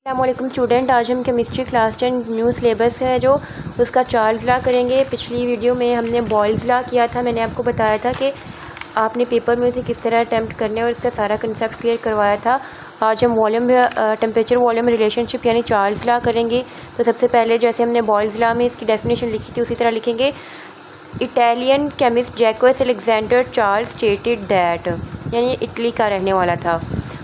अस्सलामुअलैकुम स्टूडेंट, आज हम केमिस्ट्री क्लास 10 न्यू सिलेबस है जो उसका चार्ल्स लॉ करेंगे। पिछली वीडियो में हमने बॉयल्स लॉ किया था। मैंने आपको बताया था कि आपने पेपर में उसे किस तरह अटैम्प्ट करने और इसका सारा कंसेप्ट क्लियर करवाया था। आज हम वॉल्यूम टेम्परेचर वॉल्यूम रिलेशनशिप यानी चार्ल्स लॉ करेंगे। तो सबसे पहले जैसे हमने बॉयल्स लॉ में इसकी डेफिनेशन लिखी थी उसी तरह लिखेंगे। Italian chemist Jacques Alexandre Charles stated that, यानी इटली का रहने वाला था,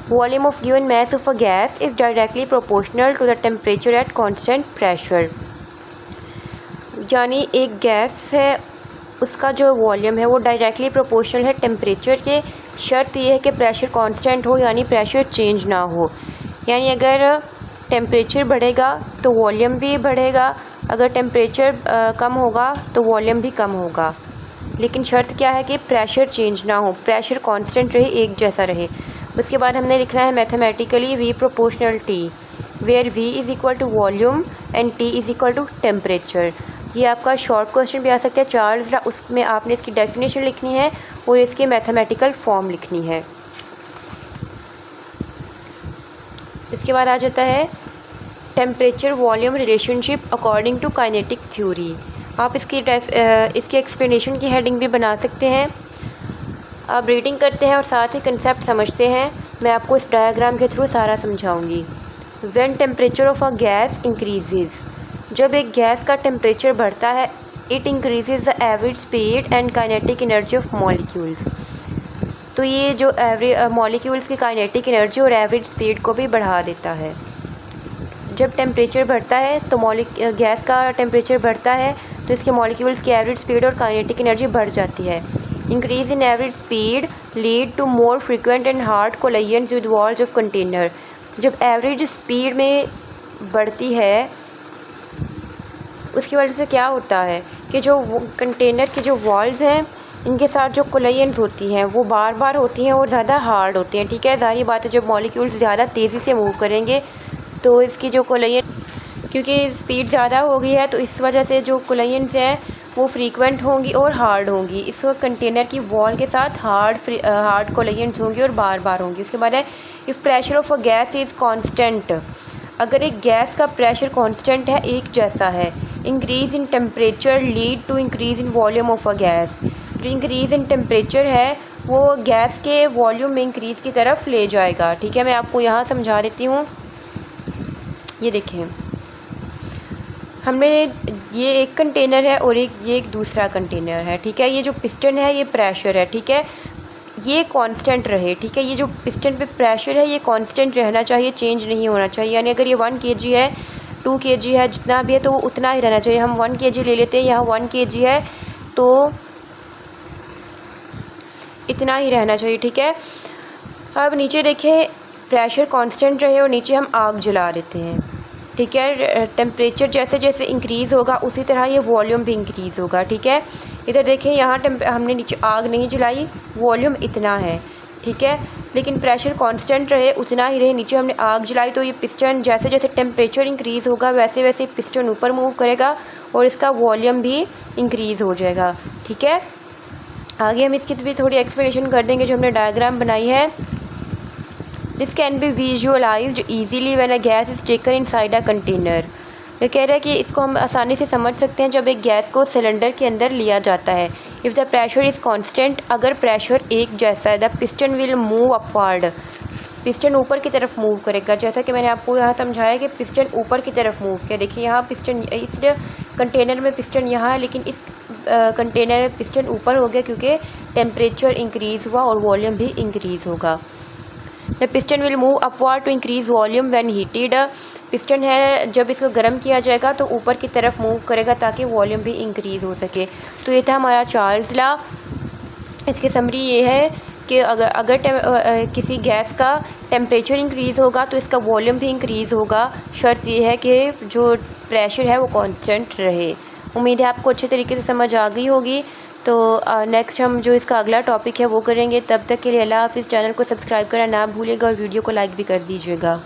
volume of given mass of a gas is directly proportional to the temperature at constant pressure. यानी एक गैस है उसका जो वॉल्यूम है वो डायरेक्टली प्रोपोर्शनल है टेम्परेचर के। शर्त यह है कि प्रेशर कांस्टेंट हो, यानी प्रेशर चेंज ना हो। यानी अगर टेम्परेचर बढ़ेगा तो वॉल्यूम भी बढ़ेगा, अगर टेम्परेचर कम होगा तो वॉल्यूम भी कम होगा। लेकिन शर्त क्या है कि प्रेशर चेंज ना हो, प्रेशर कांस्टेंट रहे, एक जैसा रहे। उसके बाद हमने लिखना है mathematically V proportional T, where V is equal to volume and T is equal to temperature. ये आपका शॉर्ट क्वेश्चन भी आ सकता है चार्ल्स लॉ, उसमें आपने इसकी डेफिनेशन लिखनी है और इसकी मैथमेटिकल फॉर्म लिखनी है। इसके बाद आ जाता है temperature volume relationship according to kinetic theory. आप इसकी एक्सप्लेनेशन की हेडिंग भी बना सकते हैं। आप रीडिंग करते हैं और साथ ही कंसेप्ट समझते हैं। मैं आपको इस डायग्राम के थ्रू सारा समझाऊंगी। When temperature of a gas increases, जब एक गैस का टेम्परेचर बढ़ता है, it increases the average speed and kinetic energy of molecules. तो ये जो मॉलिक्यूल्स की काइनेटिक एनर्जी और एवरेज स्पीड को भी बढ़ा देता है। जब टेम्परेचर बढ़ता है तो गैस का टेम्परेचर बढ़ता है तो इसके मॉलिक्यूल्स की एवरेज स्पीड और काइनेटिक एनर्जी बढ़ जाती है। Increase in average speed lead to more frequent and hard collisions with walls of container. जब एवरेज स्पीड में बढ़ती है उसकी वजह से क्या होता है कि जो कंटेनर की जो वॉल्स हैं इनके साथ जो कोलिजन्स होती हैं वो बार बार होती हैं और ज़्यादा हार्ड होती हैं। ठीक है, जाहिर बात है जब मॉलिक्यूल्स ज़्यादा तेज़ी से मूव करेंगे तो इसकी जो कोलिजन, क्योंकि स्पीड ज़्यादा हो गई है तो इस वजह से जो कोलिजन्स हैं वो फ्रीक्वेंट होंगी और हार्ड होंगी। इस कंटेनर की वॉल के साथ हार्ड कोलिजन्स होंगी और बार बार होंगी। उसके बाद है if pressure of a gas is constant, अगर एक गैस का प्रेशर कांस्टेंट है, एक जैसा है, increase in temperature lead to increase in volume of a gas. जो इंक्रीज़ इन टेम्परेचर है वो गैस के वॉल्यूम में इंक्रीज़ की तरफ ले जाएगा। ठीक है, मैं आपको यहाँ समझा देती हूँ। ये देखें, हमें ये एक कंटेनर है और ये एक दूसरा कंटेनर है। ठीक है, ये जो पिस्टन है ये प्रेशर है। ठीक है, ये कांस्टेंट रहे। ठीक है, ये जो पिस्टन पे प्रेशर है ये कांस्टेंट रहना चाहिए, चेंज नहीं होना चाहिए। यानी अगर ये 1 kg है, 2 kg है, जितना भी है तो वो उतना ही रहना चाहिए। हम 1 kg ले लेते हैं, यहाँ 1 kg है तो इतना ही रहना चाहिए। ठीक है, अब नीचे देखें, प्रेशर कांस्टेंट रहे और नीचे हम आग जला देते हैं। ठीक है, टेम्परेचर जैसे जैसे इंक्रीज़ होगा उसी तरह ये वॉल्यूम भी इंक्रीज़ होगा। ठीक है, इधर देखें, यहाँ हमने नीचे आग नहीं जलाई, वॉल्यूम इतना है। ठीक है, लेकिन प्रेशर कांस्टेंट रहे, उतना ही रहे। नीचे हमने आग जलाई तो ये पिस्टन जैसे जैसे टेम्परेचर इंक्रीज़ होगा वैसे वैसे पिस्टन ऊपर मूव करेगा और इसका वॉल्यूम भी इंक्रीज़ हो जाएगा। ठीक है, आगे हम इसकी भी थोड़ी एक्सप्लेनेशन कर देंगे जो हमने डायग्राम बनाई है। This can be visualised easily when a gas is taken inside a container. ये कह रहा है कि इसको हम आसानी से समझ सकते हैं जब एक गैस को सिलेंडर के अंदर लिया जाता है। If the pressure is constant, अगर प्रेशर एक जैसा है, the piston will move upward, piston ऊपर की तरफ मूव करेगा। जैसा कि मैंने आपको यहाँ समझाया कि पिस्टन ऊपर की तरफ मूव किया। देखिए यहाँ पिस्टन, इस कंटेनर में पिस्टन यहाँ है लेकिन इस कंटेनर में पिस्टन ऊपर हो गया क्योंकि टेम्परेचर इंक्रीज़ हुआ और वॉल्यूम भी इंक्रीज़ होगा। The piston will move upward to increase volume when heated. Piston है जब इसको गर्म किया जाएगा तो ऊपर की तरफ मूव करेगा ताकि वॉल्यूम भी इंक्रीज़ हो सके। तो ये था हमारा चार्ल्स लॉ। इसकी समरी ये है कि अगर किसी गैस का टेम्परेचर इंक्रीज़ होगा तो इसका वॉल्यूम भी इंक्रीज़ होगा। शर्त ये है कि जो प्रेशर है वो कांस्टेंट रहे। उम्मीद है आपको अच्छे तरीके से समझ आ गई होगी। तो नेक्स्ट हम जो इसका अगला टॉपिक है वो करेंगे। तब तक के लिए अल्लाह हाफ़िज़। चैनल को सब्सक्राइब करना ना भूलिएगा और वीडियो को लाइक भी कर दीजिएगा।